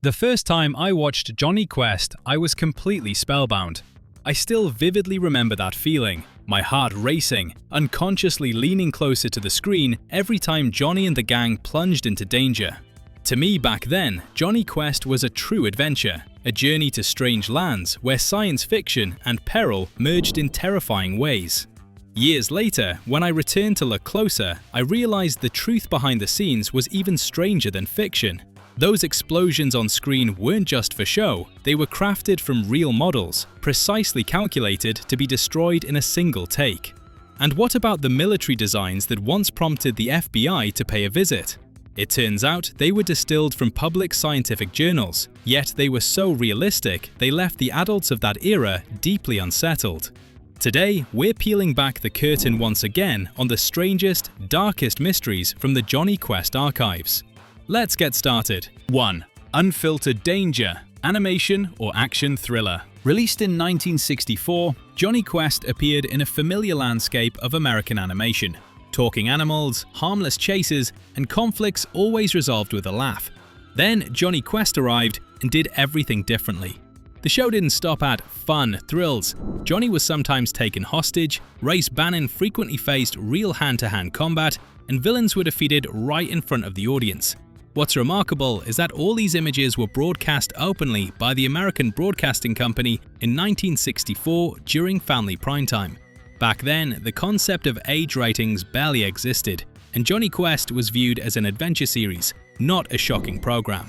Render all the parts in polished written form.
The first time I watched Jonny Quest, I was completely spellbound. I still vividly remember that feeling, my heart racing, unconsciously leaning closer to the screen every time Jonny and the gang plunged into danger. To me back then, Jonny Quest was a true adventure, a journey to strange lands where science fiction and peril merged in terrifying ways. Years later, when I returned to look closer, I realized the truth behind the scenes was even stranger than fiction. Those explosions on screen weren't just for show, they were crafted from real models, precisely calculated to be destroyed in a single take. And what about the military designs that once prompted the FBI to pay a visit? It turns out they were distilled from public scientific journals, yet they were so realistic they left the adults of that era deeply unsettled. Today, we're peeling back the curtain once again on the strangest, darkest mysteries from the Jonny Quest archives. Let's get started. 1. Unfiltered Danger, animation or action thriller. Released in 1964, Jonny Quest appeared in a familiar landscape of American animation. Talking animals, harmless chases, and conflicts always resolved with a laugh. Then Jonny Quest arrived and did everything differently. The show didn't stop at fun thrills. Jonny was sometimes taken hostage, race Bannon frequently faced real hand-to-hand combat, and villains were defeated right in front of the audience. What's remarkable is that all these images were broadcast openly by the American Broadcasting Company in 1964 during family primetime. Back then, the concept of age ratings barely existed, and Jonny Quest was viewed as an adventure series, not a shocking program.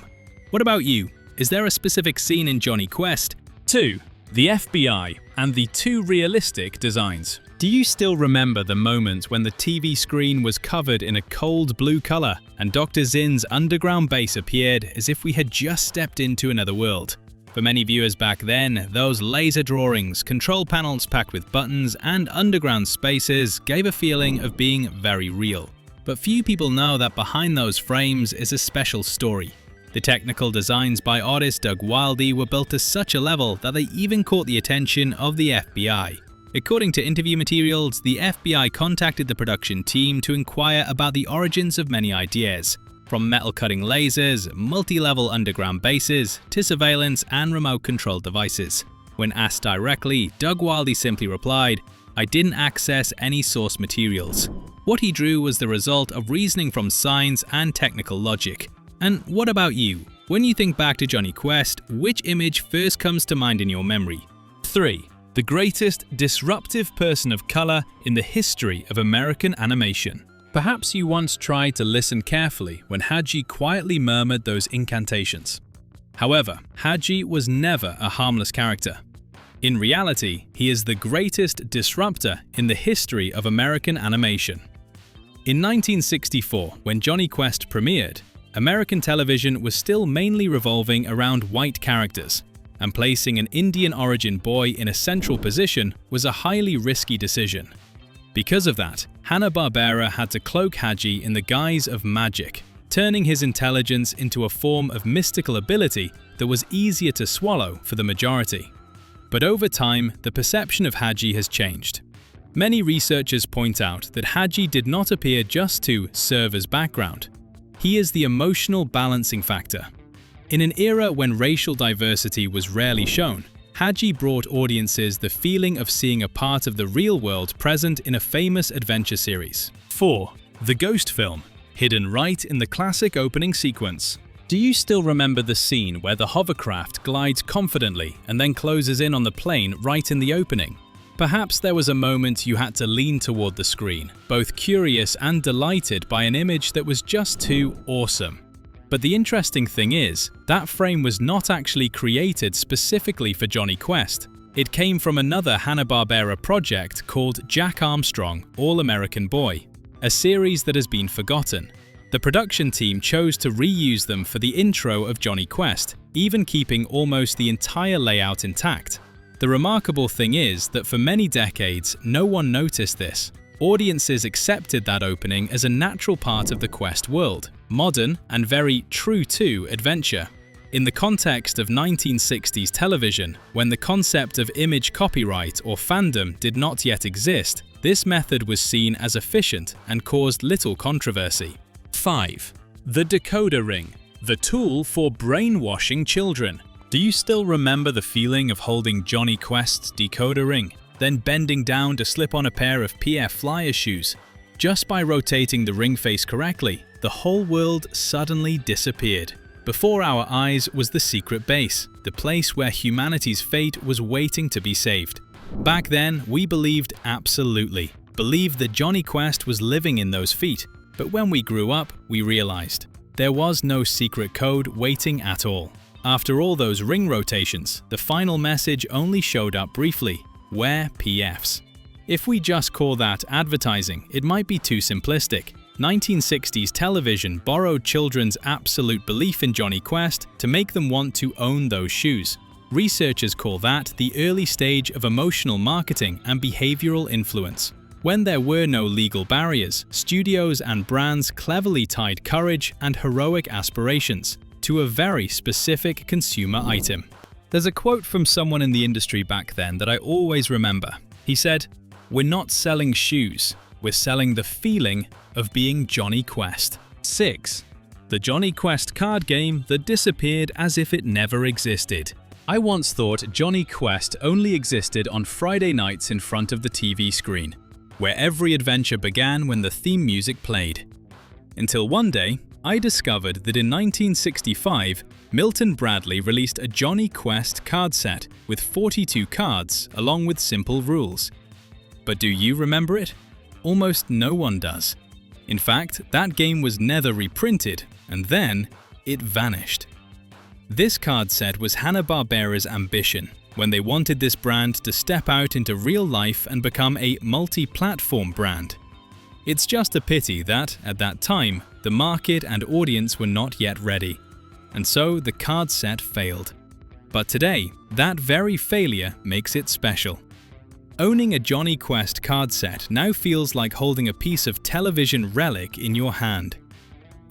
What about you? Is there a specific scene in Jonny Quest? 2. The FBI and the too realistic designs. Do you still remember the moment when the TV screen was covered in a cold blue color and Dr. Zinn's underground base appeared as if we had just stepped into another world? For many viewers back then, those laser drawings, control panels packed with buttons, and underground spaces gave a feeling of being very real. But few people know that behind those frames is a special story. The technical designs by artist Doug Wildey were built to such a level that they even caught the attention of the FBI. According to interview materials, the FBI contacted the production team to inquire about the origins of many ideas, from metal-cutting lasers, multi-level underground bases, to surveillance and remote-controlled devices. When asked directly, Doug Wildey simply replied, "I didn't access any source materials." What he drew was the result of reasoning from science and technical logic. And what about you? When you think back to Jonny Quest, which image first comes to mind in your memory? 3. The greatest disruptive person of color in the history of American animation. Perhaps you once tried to listen carefully when Haji quietly murmured those incantations. However, Haji was never a harmless character. In reality, he is the greatest disruptor in the history of American animation. In 1964, when Jonny Quest premiered, American television was still mainly revolving around white characters, and placing an Indian origin boy in a central position was a highly risky decision. Because of that, Hanna-Barbera had to cloak Haji in the guise of magic, turning his intelligence into a form of mystical ability that was easier to swallow for the majority. But over time, the perception of Haji has changed. Many researchers point out that Haji did not appear just to serve as background. He is the emotional balancing factor. In an era when racial diversity was rarely shown, Haji brought audiences the feeling of seeing a part of the real world present in a famous adventure series. 4. The Ghost Film, hidden right in the classic opening sequence. Do you still remember the scene where the hovercraft glides confidently and then closes in on the plane right in the opening? Perhaps there was a moment you had to lean toward the screen, both curious and delighted by an image that was just too awesome. But the interesting thing is, that frame was not actually created specifically for Jonny Quest. It came from another Hanna-Barbera project called Jack Armstrong, All-American Boy, a series that has been forgotten. The production team chose to reuse them for the intro of Jonny Quest, even keeping almost the entire layout intact. The remarkable thing is that for many decades, no one noticed this. Audiences accepted that opening as a natural part of the Quest world, modern and very true to adventure. In the context of 1960s television, when the concept of image copyright or fandom did not yet exist, this method was seen as efficient and caused little controversy. 5. The Decoder Ring, The tool for brainwashing children. Do you still remember the feeling of holding Jonny Quest's decoder ring, then bending down to slip on a pair of PF Flyer shoes? Just by rotating the ring face correctly, the whole world suddenly disappeared. Before our eyes was the secret base, the place where humanity's fate was waiting to be saved. Back then, we believed absolutely. Believed that Jonny Quest was living in those feet. But when we grew up, we realized there was no secret code waiting at all. After all those ring rotations, the final message only showed up briefly: wear PFs. If we just call that advertising, it might be too simplistic. 1960s television borrowed children's absolute belief in Jonny Quest to make them want to own those shoes. Researchers call that the early stage of emotional marketing and behavioral influence. When there were no legal barriers, studios and brands cleverly tied courage and heroic aspirations to a very specific consumer item. There's a quote from someone in the industry back then that I always remember. He said, "We're not selling shoes, we're selling the feeling of being Jonny Quest." 6. The Jonny Quest card game that disappeared as if it never existed. I once thought Jonny Quest only existed on Friday nights in front of the TV screen, where every adventure began when the theme music played. Until one day, I discovered that in 1965, Milton Bradley released a Jonny Quest card set with 42 cards along with simple rules. But do you remember it? Almost no one does. In fact, that game was never reprinted, and then it vanished. This card set was Hanna-Barbera's ambition when they wanted this brand to step out into real life and become a multi-platform brand. It's just a pity that, at that time, the market and audience were not yet ready, and so the card set failed. But today, that very failure makes it special. Owning a Jonny Quest card set now feels like holding a piece of television relic in your hand.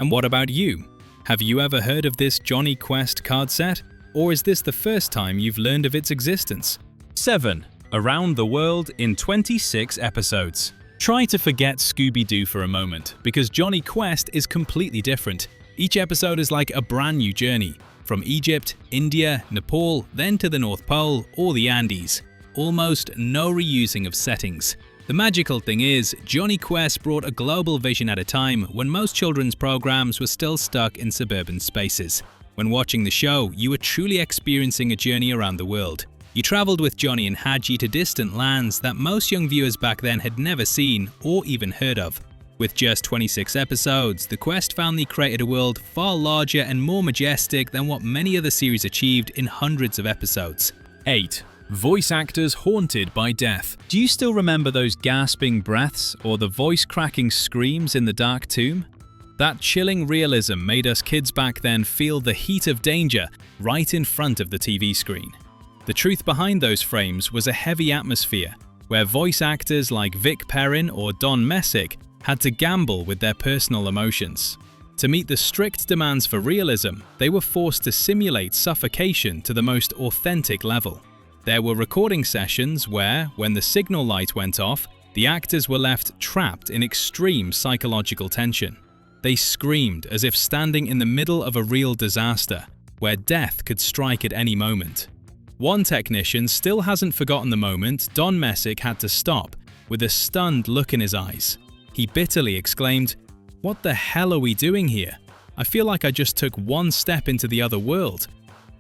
And what about you? Have you ever heard of this Jonny Quest card set? Or is this the first time you've learned of its existence? 7. Around the world in 26 episodes. Try to forget Scooby-Doo for a moment, because Jonny Quest is completely different. Each episode is like a brand new journey, from Egypt, India, Nepal, then to the North Pole or the Andes. Almost no reusing of settings. The magical thing is, Jonny Quest brought a global vision at a time when most children's programs were still stuck in suburban spaces. When watching the show, you were truly experiencing a journey around the world. You traveled with Jonny and Haji to distant lands that most young viewers back then had never seen or even heard of. With just 26 episodes, the Quest family created a world far larger and more majestic than what many other series achieved in hundreds of episodes. 8. Voice actors haunted by death. Do you still remember those gasping breaths or the voice-cracking screams in the dark tomb? That chilling realism made us kids back then feel the heat of danger right in front of the TV screen. The truth behind those frames was a heavy atmosphere, where voice actors like Vic Perrin or Don Messick had to gamble with their personal emotions. To meet the strict demands for realism, they were forced to simulate suffocation to the most authentic level. There were recording sessions where, when the signal light went off, the actors were left trapped in extreme psychological tension. They screamed as if standing in the middle of a real disaster, where death could strike at any moment. One technician still hasn't forgotten the moment Don Messick had to stop, with a stunned look in his eyes. He bitterly exclaimed, "What the hell are we doing here? I feel like I just took one step into the other world."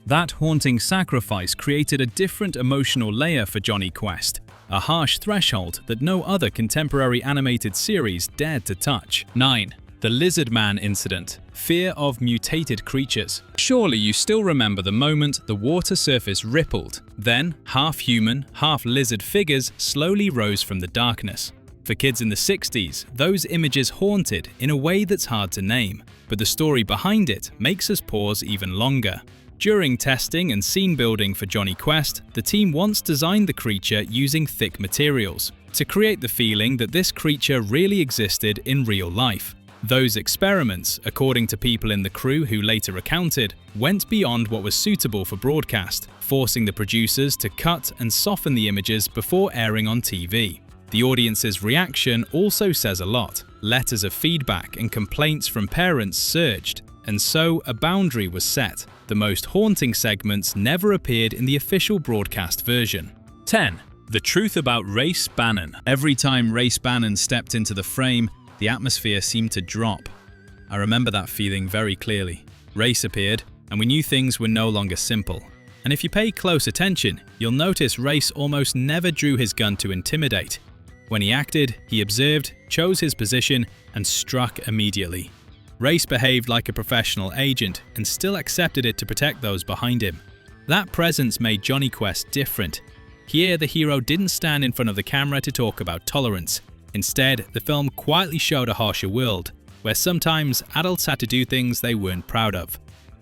That haunting sacrifice created a different emotional layer for Jonny Quest, a harsh threshold that no other contemporary animated series dared to touch. 9. The Lizard Man Incident. Fear of mutated creatures. Surely you still remember the moment the water surface rippled. Then, half-human, half-lizard figures slowly rose from the darkness. For kids in the 60s, those images haunted in a way that's hard to name, but the story behind it makes us pause even longer. During testing and scene building for Jonny Quest, the team once designed the creature using thick materials, to create the feeling that this creature really existed in real life. Those experiments, according to people in the crew who later recounted, went beyond what was suitable for broadcast, forcing the producers to cut and soften the images before airing on TV. The audience's reaction also says a lot. Letters of feedback and complaints from parents surged, and so a boundary was set. The most haunting segments never appeared in the official broadcast version. 10. The truth about Race Bannon. Every time Race Bannon stepped into the frame, the atmosphere seemed to drop. I remember that feeling very clearly. Race appeared, and we knew things were no longer simple. And if you pay close attention, you'll notice Race almost never drew his gun to intimidate. When he acted, he observed, chose his position, and struck immediately. Race behaved like a professional agent and still accepted it to protect those behind him. That presence made Jonny Quest different. Here, the hero didn't stand in front of the camera to talk about tolerance. Instead, the film quietly showed a harsher world, where sometimes adults had to do things they weren't proud of.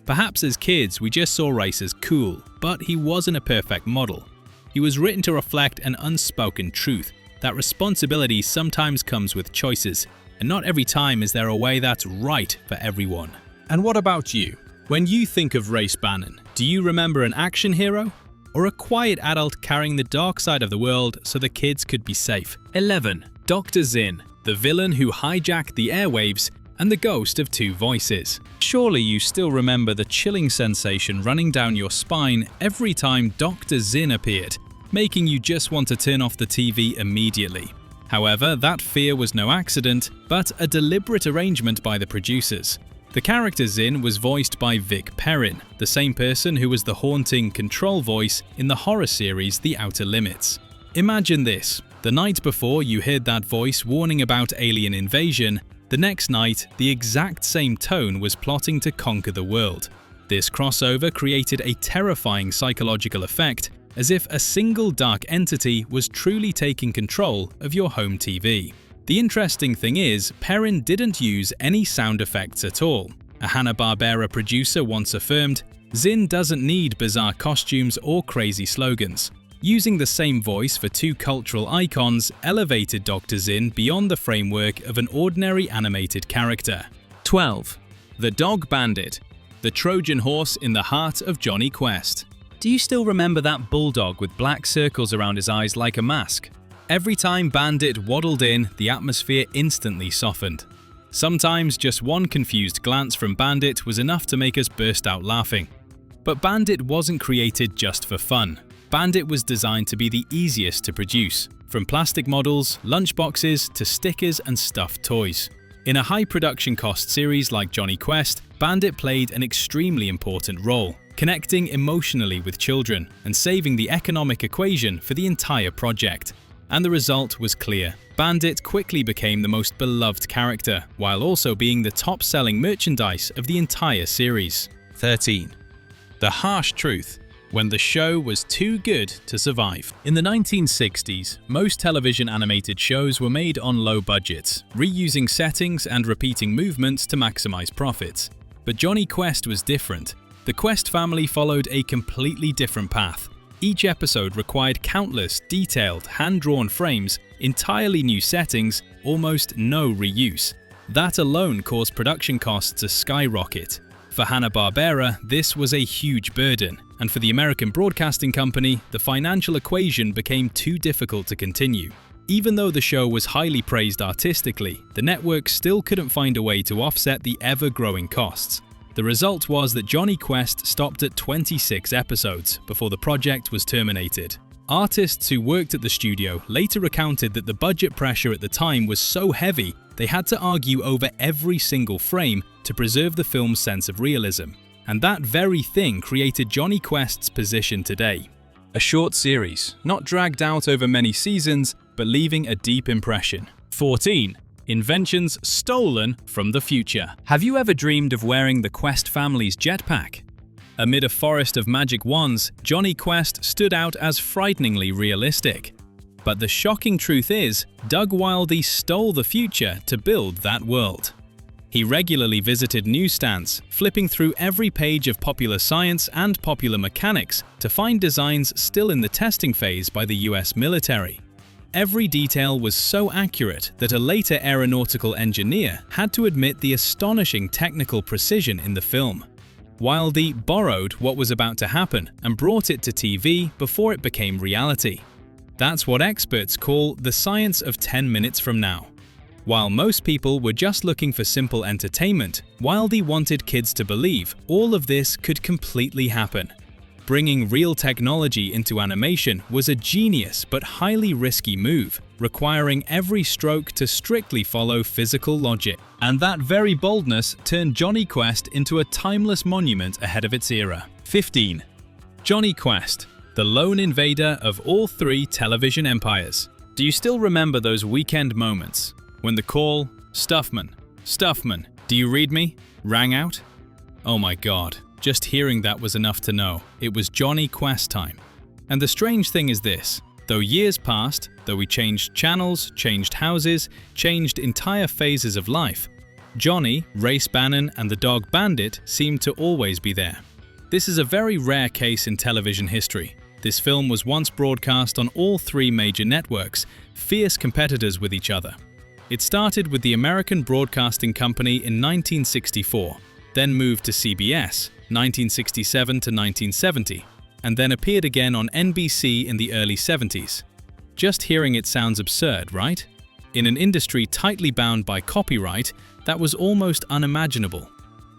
Perhaps as kids, we just saw Race as cool, but he wasn't a perfect model. He was written to reflect an unspoken truth, that responsibility sometimes comes with choices, and not every time is there a way that's right for everyone. And what about you? When you think of Race Bannon, do you remember an action hero? Or a quiet adult carrying the dark side of the world so the kids could be safe? 11. Dr. Zinn, the villain who hijacked the airwaves and the ghost of two voices. Surely you still remember the chilling sensation running down your spine every time Dr. Zinn appeared, making you just want to turn off the TV immediately. However, that fear was no accident, but a deliberate arrangement by the producers. The character Zinn was voiced by Vic Perrin, the same person who was the haunting control voice in the horror series The Outer Limits. Imagine this: the night before you heard that voice warning about alien invasion, the next night the exact same tone was plotting to conquer the world. This crossover created a terrifying psychological effect, as if a single dark entity was truly taking control of your home TV. The interesting thing is, Perrin didn't use any sound effects at all. A Hanna-Barbera producer once affirmed, "Zinn doesn't need bizarre costumes or crazy slogans." Using the same voice for two cultural icons elevated Dr. Zinn beyond the framework of an ordinary animated character. 12. The Dog Bandit, the Trojan horse in the heart of Jonny Quest. Do you still remember that bulldog with black circles around his eyes like a mask? Every time Bandit waddled in, the atmosphere instantly softened. Sometimes just one confused glance from Bandit was enough to make us burst out laughing. But Bandit wasn't created just for fun. Bandit was designed to be the easiest to produce, from plastic models, lunchboxes, to stickers and stuffed toys. In a high production cost series like Jonny Quest, Bandit played an extremely important role, connecting emotionally with children and saving the economic equation for the entire project. And the result was clear. Bandit quickly became the most beloved character, while also being the top-selling merchandise of the entire series. 13. The harsh truth: when the show was too good to survive. In the 1960s, most television animated shows were made on low budgets, reusing settings and repeating movements to maximize profits. But Jonny Quest was different. The Quest family followed a completely different path. Each episode required countless, detailed, hand-drawn frames, entirely new settings, almost no reuse. That alone caused production costs to skyrocket. For Hanna-Barbera, this was a huge burden, and for the American Broadcasting Company, the financial equation became too difficult to continue. Even though the show was highly praised artistically, the network still couldn't find a way to offset the ever-growing costs. The result was that Jonny Quest stopped at 26 episodes before the project was terminated. Artists who worked at the studio later recounted that the budget pressure at the time was so heavy they had to argue over every single frame to preserve the film's sense of realism. And that very thing created Jonny Quest's position today. A short series, not dragged out over many seasons, but leaving a deep impression. 14. Inventions stolen from the future. Have you ever dreamed of wearing the Quest family's jetpack? Amid a forest of magic wands, Jonny Quest stood out as frighteningly realistic. But the shocking truth is, Doug Wildey stole the future to build that world. He regularly visited newsstands, flipping through every page of Popular Science and Popular Mechanics to find designs still in the testing phase by the US military. Every detail was so accurate that a later aeronautical engineer had to admit the astonishing technical precision in the film. Wildey borrowed what was about to happen and brought it to TV before it became reality. That's what experts call the science of 10 minutes from now. While most people were just looking for simple entertainment, Wildey wanted kids to believe all of this could completely happen. Bringing real technology into animation was a genius but highly risky move, requiring every stroke to strictly follow physical logic. And that very boldness turned Jonny Quest into a timeless monument ahead of its era. 15. Jonny Quest, the lone invader of all three television empires. Do you still remember those weekend moments when the call, Stuffman, Stuffman, do you read me, rang out? Oh my God, just hearing that was enough to know it was Jonny Quest time. And the strange thing is this, though years passed, though we changed channels, changed houses, changed entire phases of life, Jonny, race Bannon and the dog Bandit seemed to always be there. This is a very rare case in television history. This film was once broadcast on all three major networks, fierce competitors with each other. It started with the American Broadcasting Company in 1964, then moved to CBS, 1967 to 1970, and then appeared again on NBC in the early 70s. Just hearing it sounds absurd, right? In an industry tightly bound by copyright, that was almost unimaginable.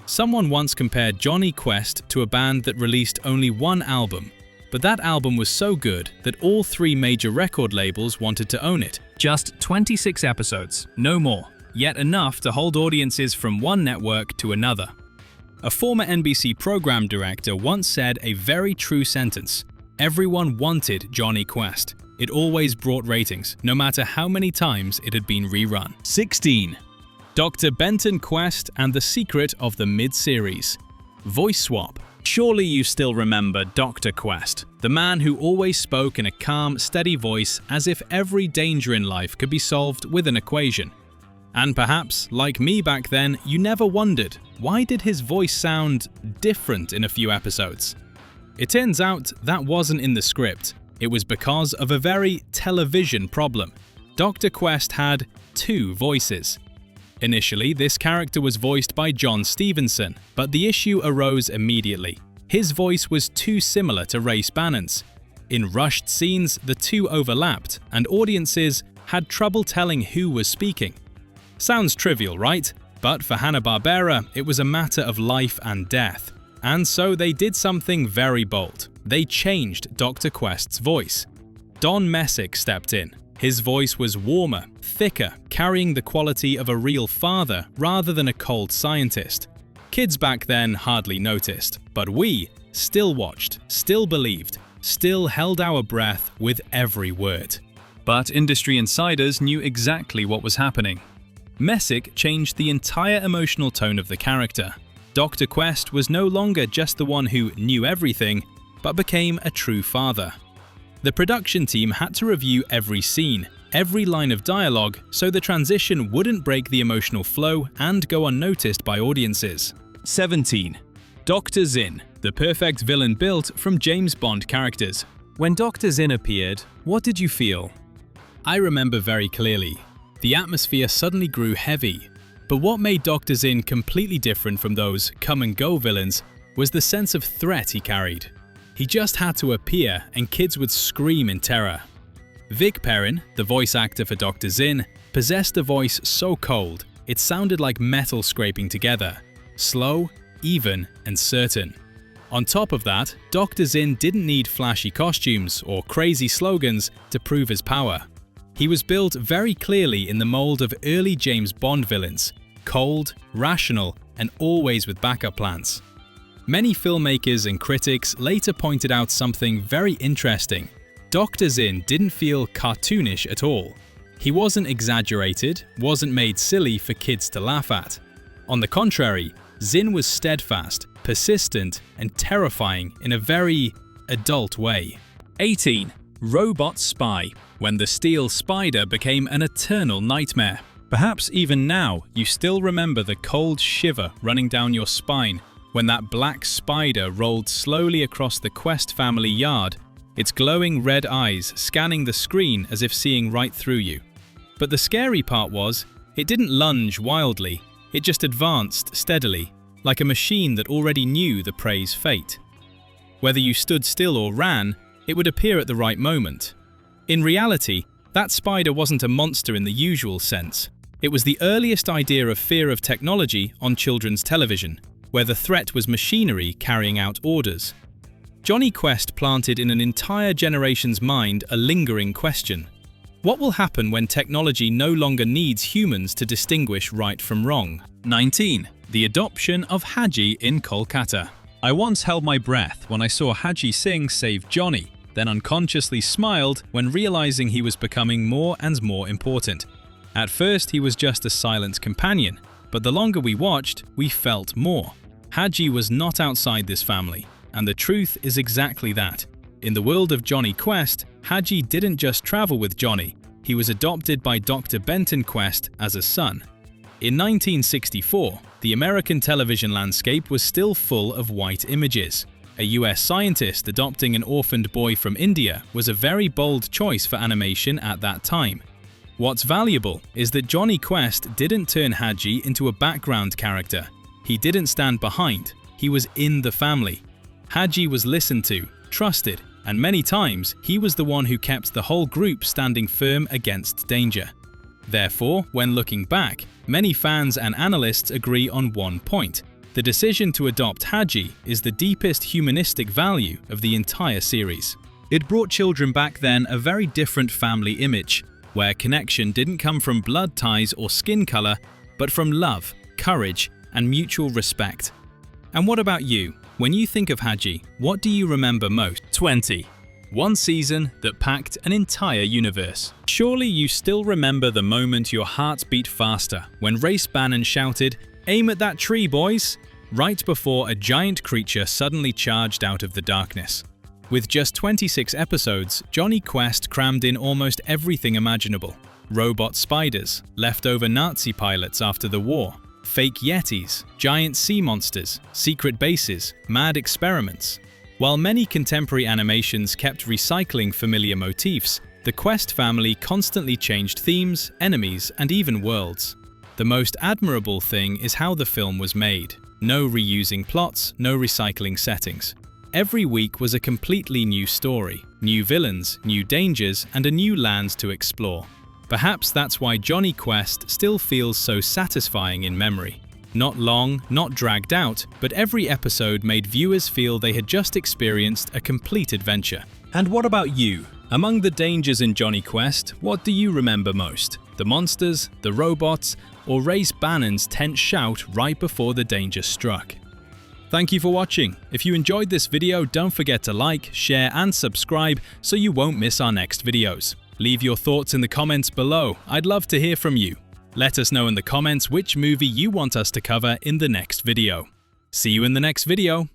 Someone once compared Jonny Quest to a band that released only one album, but that album was so good that all three major record labels wanted to own it. Just 26 episodes, no more, yet enough to hold audiences from one network to another. A former NBC program director once said a very true sentence: everyone wanted Jonny Quest. It always brought ratings, no matter how many times it had been rerun. 16. Dr. Benton Quest and the Secret of the Mid-Series. Voice swap. Surely you still remember Dr. Quest, the man who always spoke in a calm, steady voice as if every danger in life could be solved with an equation. And perhaps, like me back then, you never wondered, why did his voice sound different in a few episodes? It turns out that wasn't in the script. It was because of a very television problem. Dr. Quest had two voices. Initially, this character was voiced by John Stevenson, but the issue arose immediately. His voice was too similar to Race Bannon's. In rushed scenes, the two overlapped, and audiences had trouble telling who was speaking. Sounds trivial, right? But for Hanna-Barbera, it was a matter of life and death. And so they did something very bold. They changed Dr. Quest's voice. Don Messick stepped in. His voice was warmer, thicker, carrying the quality of a real father rather than a cold scientist. Kids back then hardly noticed, but we still watched, still believed, still held our breath with every word. But industry insiders knew exactly what was happening. Messick changed the entire emotional tone of the character. Dr. Quest was no longer just the one who knew everything, but became a true father. The production team had to review every scene, every line of dialogue, so the transition wouldn't break the emotional flow and go unnoticed by audiences. 17. Dr. Zinn, the perfect villain built from James Bond characters. When Dr. Zinn appeared, what did you feel? I remember very clearly. The atmosphere suddenly grew heavy. But what made Dr. Zinn completely different from those come-and-go villains was the sense of threat he carried. He just had to appear and kids would scream in terror. Vic Perrin, the voice actor for Dr. Zinn, possessed a voice so cold it sounded like metal scraping together, slow, even, and certain. On top of that, Dr. Zinn didn't need flashy costumes or crazy slogans to prove his power. He was built very clearly in the mold of early James Bond villains, cold, rational, and always with backup plans. Many filmmakers and critics later pointed out something very interesting. Dr. Zinn didn't feel cartoonish at all. He wasn't exaggerated, wasn't made silly for kids to laugh at. On the contrary, Zinn was steadfast, persistent, and terrifying in a very adult way. 18. Robot Spy, when the steel spider became an eternal nightmare. Perhaps even now, you still remember the cold shiver running down your spine when that black spider rolled slowly across the Quest family yard, its glowing red eyes scanning the screen as if seeing right through you. But the scary part was, it didn't lunge wildly, it just advanced steadily, like a machine that already knew the prey's fate. Whether you stood still or ran, it would appear at the right moment. In reality, that spider wasn't a monster in the usual sense. It was the earliest idea of fear of technology on children's television, where the threat was machinery carrying out orders. Jonny Quest planted in an entire generation's mind a lingering question. What will happen when technology no longer needs humans to distinguish right from wrong? 19. The adoption of Haji in Kolkata. I once held my breath when I saw Haji Singh save Johnny, then unconsciously smiled when realizing he was becoming more and more important. At first, he was just a silent companion, but the longer we watched, we felt more. Haji was not outside this family, and the truth is exactly that. In the world of Jonny Quest, Haji didn't just travel with Johnny, he was adopted by Dr. Benton Quest as a son. In 1964, the American television landscape was still full of white images. A US scientist adopting an orphaned boy from India was a very bold choice for animation at that time. What's valuable is that Jonny Quest didn't turn Haji into a background character. He didn't stand behind, he was in the family. Haji was listened to, trusted, and many times he was the one who kept the whole group standing firm against danger. Therefore, when looking back, many fans and analysts agree on one point. The decision to adopt Haji is the deepest humanistic value of the entire series. It brought children back then a very different family image, where connection didn't come from blood ties or skin color, but from love, courage, and mutual respect. And what about you? When you think of Haji, what do you remember most? 20. One season that packed an entire universe. Surely you still remember the moment your heart beat faster when Bannon shouted, "Aim at that tree, boys!" right before a giant creature suddenly charged out of the darkness. With just 26 episodes, Jonny Quest crammed in almost everything imaginable. Robot spiders, leftover Nazi pilots after the war, fake yetis, giant sea monsters, secret bases, mad experiments. While many contemporary animations kept recycling familiar motifs, the Quest family constantly changed themes, enemies, and even worlds. The most admirable thing is how the film was made. No reusing plots, no recycling settings. Every week was a completely new story, new villains, new dangers, and a new land to explore. Perhaps that's why Jonny Quest still feels so satisfying in memory. Not long, not dragged out, but every episode made viewers feel they had just experienced a complete adventure. And what about you? Among the dangers in Jonny Quest, what do you remember most? The monsters, the robots, or Bannon's tense shout right before the danger struck? Thank you for watching. If you enjoyed this video, don't forget to like, share, and subscribe so you won't miss our next videos. Leave your thoughts in the comments below. I'd love to hear from you. Let us know in the comments which movie you want us to cover in the next video. See you in the next video.